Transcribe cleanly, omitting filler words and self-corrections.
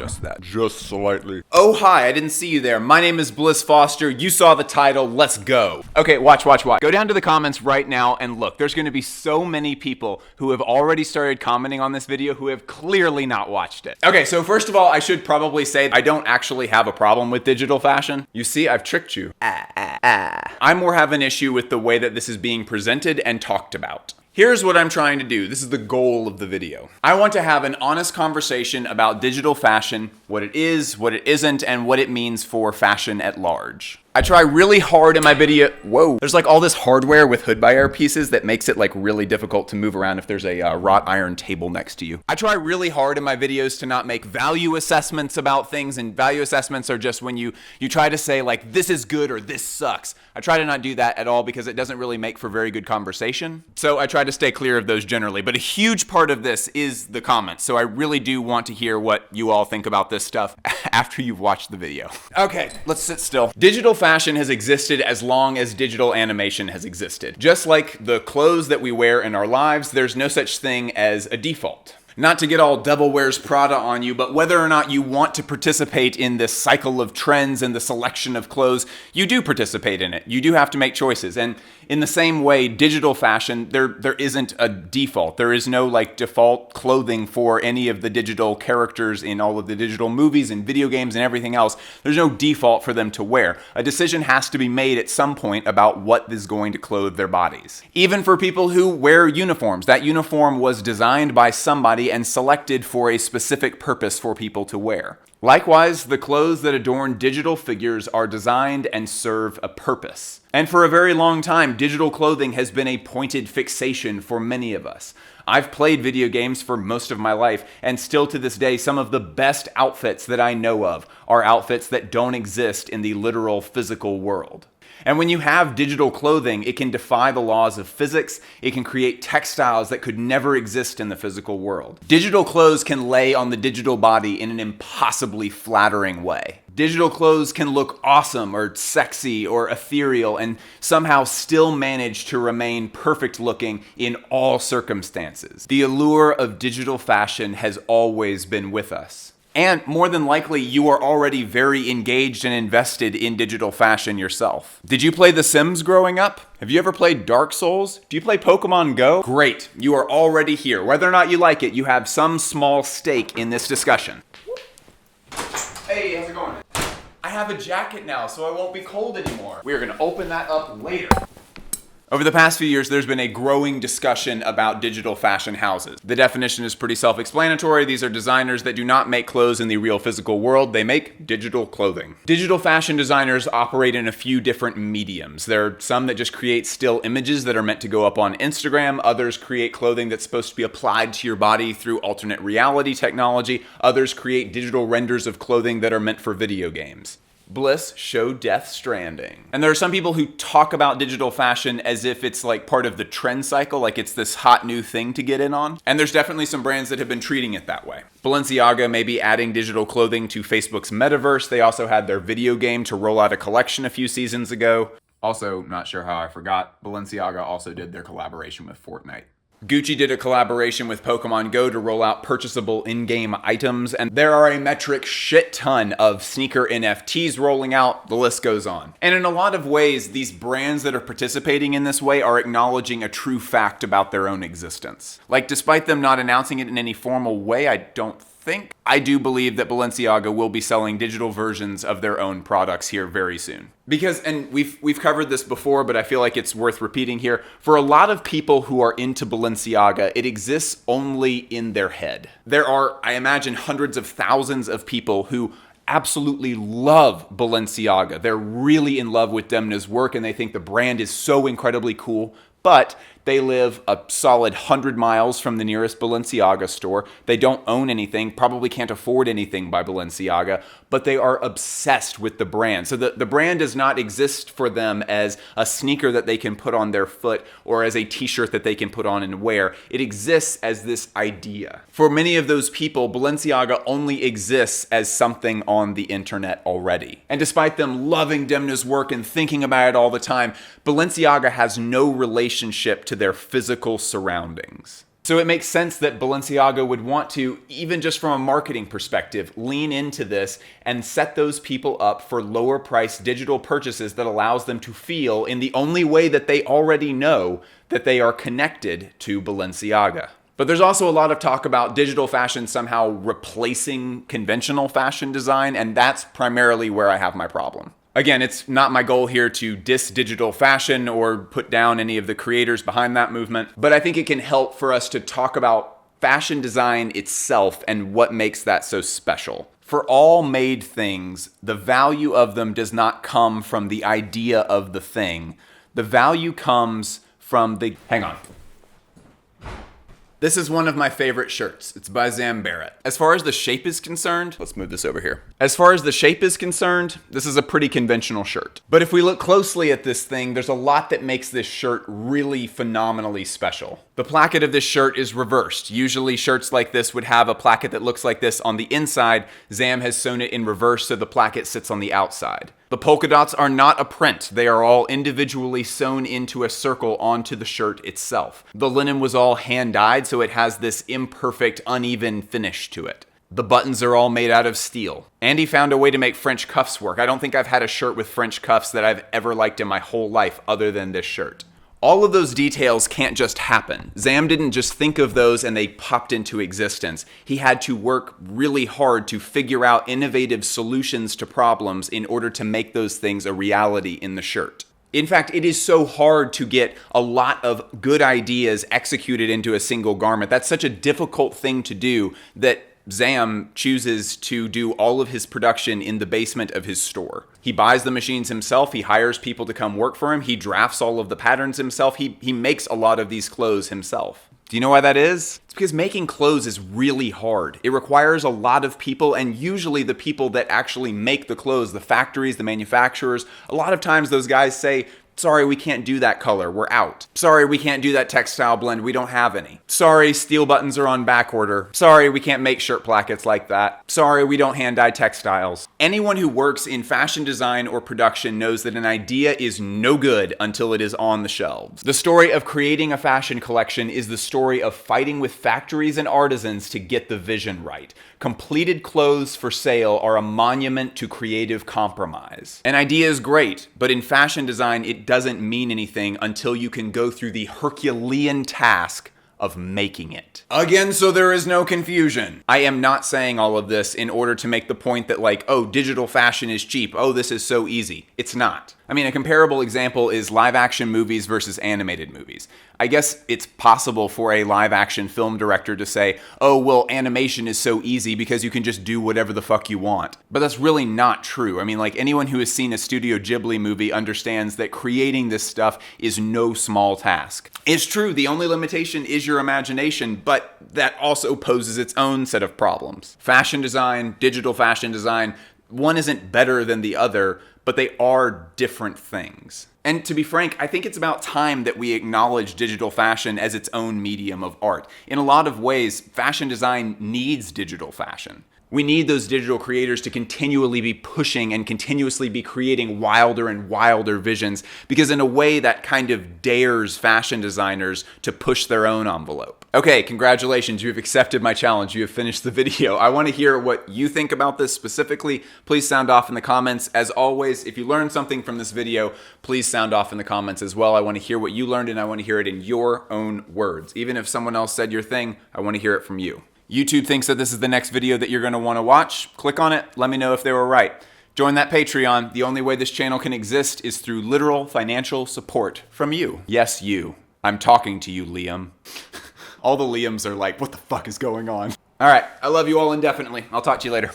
just that. Just slightly. Oh, hi, I didn't see you there. My name is Bliss Foster. You saw the title. Let's go. Okay, watch. Go down to the comments right now and look. There's going to be so many people who have already started commenting on this video who have clearly not watched it. Okay, so first of all, I should probably say I don't actually have a problem with digital fashion. You see, I've tricked you. I more have an issue with the way that this is being presented and talked about. Here's what I'm trying to do. This is the goal of the video. I want to have an honest conversation about digital fashion, what it is, what it isn't, and what it means for fashion at large. I try really hard in my video. Whoa. There's like all this hardware with hood by air pieces that makes it like really difficult to move around if there's a wrought iron table next to you. I try really hard in my videos to not make value assessments about things, and value assessments are just when you try to say like this is good or this sucks. I try to not do that at all because it doesn't really make for very good conversation. So I try to stay clear of those generally, but a huge part of this is the comments. So I really do want to hear what you all think about this stuff after you've watched the video. Okay, let's sit still. Digital fashion has existed as long as digital animation has existed. Just like the clothes that we wear in our lives, there's no such thing as a default. Not to get all Devil Wears Prada on you, but whether or not you want to participate in this cycle of trends and the selection of clothes, you do participate in it. You do have to make choices. And in the same way, digital fashion, there isn't a default. There is no like default clothing for any of the digital characters in all of the digital movies and video games and everything else. There's no default for them to wear. A decision has to be made at some point about what is going to clothe their bodies. Even for people who wear uniforms, that uniform was designed by somebody and selected for a specific purpose for people to wear. Likewise, the clothes that adorn digital figures are designed and serve a purpose. And for a very long time, digital clothing has been a pointed fixation for many of us. I've played video games for most of my life, and still to this day, some of the best outfits that I know of are outfits that don't exist in the literal physical world. And when you have digital clothing, it can defy the laws of physics. It can create textiles that could never exist in the physical world. Digital clothes can lay on the digital body in an impossibly flattering way. Digital clothes can look awesome or sexy or ethereal and somehow still manage to remain perfect looking in all circumstances. The allure of digital fashion has always been with us. And more than likely, you are already very engaged and invested in digital fashion yourself. Did you play The Sims growing up? Have you ever played Dark Souls? Do you play Pokemon Go? Great, you are already here. Whether or not you like it, you have some small stake in this discussion. Hey, how's it going? I have a jacket now, so I won't be cold anymore. We are gonna open that up later. Over the past few years, there's been a growing discussion about digital fashion houses. The definition is pretty self-explanatory. These are designers that do not make clothes in the real physical world. They make digital clothing. Digital fashion designers operate in a few different mediums. There are some that just create still images that are meant to go up on Instagram. Others create clothing that's supposed to be applied to your body through alternate reality technology. Others create digital renders of clothing that are meant for video games. Bliss showed Death Stranding. And there are some people who talk about digital fashion as if it's like part of the trend cycle, like it's this hot new thing to get in on. And there's definitely some brands that have been treating it that way. Balenciaga may be adding digital clothing to Facebook's metaverse. They also had their video game to roll out a collection a few seasons ago. Also, not sure how I forgot, Balenciaga also did their collaboration with Fortnite. Gucci did a collaboration with Pokemon Go to roll out purchasable in-game items, and there are a metric shit ton of sneaker NFTs rolling out. The list goes on. And in a lot of ways, these brands that are participating in this way are acknowledging a true fact about their own existence. Like, despite them not announcing it in any formal way, I do believe that Balenciaga will be selling digital versions of their own products here very soon. Because, and we've covered this before, but I feel like it's worth repeating here, for a lot of people who are into Balenciaga, it exists only in their head. There are, I imagine, hundreds of thousands of people who absolutely love Balenciaga. They're really in love with Demna's work and they think the brand is so incredibly cool, but they live a solid 100 miles from the nearest Balenciaga store. They don't own anything, probably can't afford anything by Balenciaga, but they are obsessed with the brand. So the brand does not exist for them as a sneaker that they can put on their foot or as a t-shirt that they can put on and wear. It exists as this idea. For many of those people, Balenciaga only exists as something on the internet already. And despite them loving Demna's work and thinking about it all the time, Balenciaga has no relationship to their physical surroundings. So it makes sense that Balenciaga would want to, even just from a marketing perspective, lean into this and set those people up for lower price digital purchases that allows them to feel, in the only way that they already know, that they are connected to Balenciaga. But there's also a lot of talk about digital fashion somehow replacing conventional fashion design, and that's primarily where I have my problem. Again, it's not my goal here to diss digital fashion or put down any of the creators behind that movement, but I think it can help for us to talk about fashion design itself and what makes that so special. For all made things, the value of them does not come from the idea of the thing. The value comes from the... Hang on. This is one of my favorite shirts. It's by Zam Barrett. As far as the shape is concerned, let's move this over here. As far as the shape is concerned, this is a pretty conventional shirt. But if we look closely at this thing, there's a lot that makes this shirt really phenomenally special. The placket of this shirt is reversed. Usually shirts like this would have a placket that looks like this on the inside. Zam has sewn it in reverse so the placket sits on the outside. The polka dots are not a print. They are all individually sewn into a circle onto the shirt itself. The linen was all hand-dyed, so it has this imperfect, uneven finish to it. The buttons are all made out of steel. Andy found a way to make French cuffs work. I don't think I've had a shirt with French cuffs that I've ever liked in my whole life other than this shirt. All of those details can't just happen. Zam didn't just think of those and they popped into existence. He had to work really hard to figure out innovative solutions to problems in order to make those things a reality in the shirt. In fact, it is so hard to get a lot of good ideas executed into a single garment. That's such a difficult thing to do that Zam chooses to do all of his production in the basement of his store. He buys the machines himself, he hires people to come work for him, he drafts all of the patterns himself, he makes a lot of these clothes himself. Do you know why that is? It's because making clothes is really hard. It requires a lot of people, and usually the people that actually make the clothes, the factories, the manufacturers, a lot of times those guys say, sorry, we can't do that color, we're out. Sorry, we can't do that textile blend, we don't have any. Sorry, steel buttons are on back order. Sorry, we can't make shirt plackets like that. Sorry, we don't hand dye textiles. Anyone who works in fashion design or production knows that an idea is no good until it is on the shelves. The story of creating a fashion collection is the story of fighting with factories and artisans to get the vision right. Completed clothes for sale are a monument to creative compromise. An idea is great, but in fashion design, it doesn't mean anything until you can go through the Herculean task of making it. Again, so there is no confusion. I am not saying all of this in order to make the point that like, oh, digital fashion is cheap. Oh, this is so easy. It's not. I mean, a comparable example is live action movies versus animated movies. I guess it's possible for a live action film director to say, oh, well, animation is so easy because you can just do whatever the fuck you want. But that's really not true. I mean, like anyone who has seen a Studio Ghibli movie understands that creating this stuff is no small task. It's true, the only limitation is your imagination, but that also poses its own set of problems. Fashion design, digital fashion design, one isn't better than the other, but they are different things. And to be frank, I think it's about time that we acknowledge digital fashion as its own medium of art. In a lot of ways, fashion design needs digital fashion. We need those digital creators to continually be pushing and continuously be creating wilder and wilder visions, because in a way that kind of dares fashion designers to push their own envelope. Okay, congratulations, you have accepted my challenge. You have finished the video. I want to hear what you think about this specifically. Please sound off in the comments. As always, if you learned something from this video, please sound off in the comments as well. I want to hear what you learned and I want to hear it in your own words. Even if someone else said your thing, I want to hear it from you. YouTube thinks that this is the next video that you're going to want to watch. Click on it. Let me know if they were right. Join that Patreon. The only way this channel can exist is through literal financial support from you. Yes, you. I'm talking to you, Liam. All the Liams are like, what the fuck is going on? All right. I love you all indefinitely. I'll talk to you later.